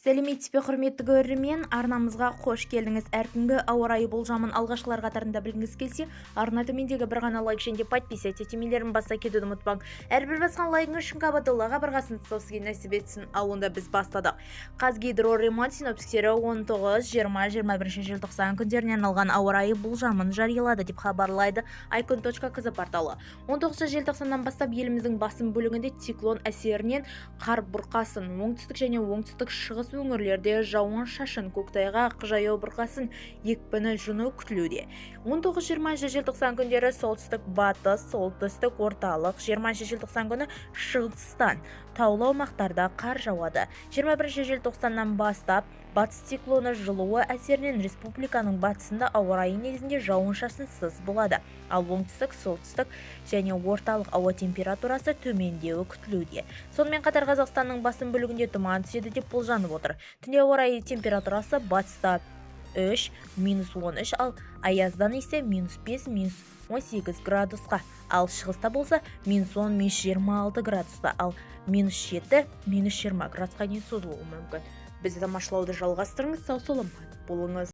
Сәлеметсіз бе, құрметті көрермен, арнамызға қош келдіңіз. Әркімгі ауа райы болжамын алғашқылар қатарында білгіңіз келсе, арна төмендегі бір ғана лайк және подписывайтесь етемелерін баса кетуді ұмытпаң. әрбір басқан лайкыңыз үшін қабатоллаға бірғасын сізге нәсіп етсін. Ал онда біз бастадық. Қазгидроремонт синоптиктері 19, 20, 21 желтоқсан күндеріне арналған ауа райы болжамын жариялады деп хабарлайды icon.kz порталы. 19 желтоқсаннан бастап еліміздің басым бөлігінде циклон әсерінен қар бұрқасын, оңтүстік және оңтүстік шығыс өңірлерде жауын шашын, көктайғақ, жаяу бұрқасын, екпіні жүну күтілуде. 19-20 желтоқсан күндері солтүстік батыс, солтүстік орталық, 20 желтоқсан күні шығыстан таулы аумақтарда қар жауады. 21 желтоқсаннан бастап батыс циклоны жылуы әсерінен республиканың батысында ауа райы негізінде жауын-шашынсыз болады. Ал оңтүстік, солтүстік және орталық ауа температурасы төмендеуі күтілуде. Сонымен қатар Қазақстанның басым бөлігінде тұман түседі деп болжанып отыр. Түнде ауа райы температурасы батыста 3, -13, ал аяздан есе -5, -18 градусқа, ал шығыста болса -10, -26 градуста, ал -7, -20 градусқа дейін созылуы мүмкін. Бізді тамашалауды жалғастырыңыз, сау саламат болыңыз.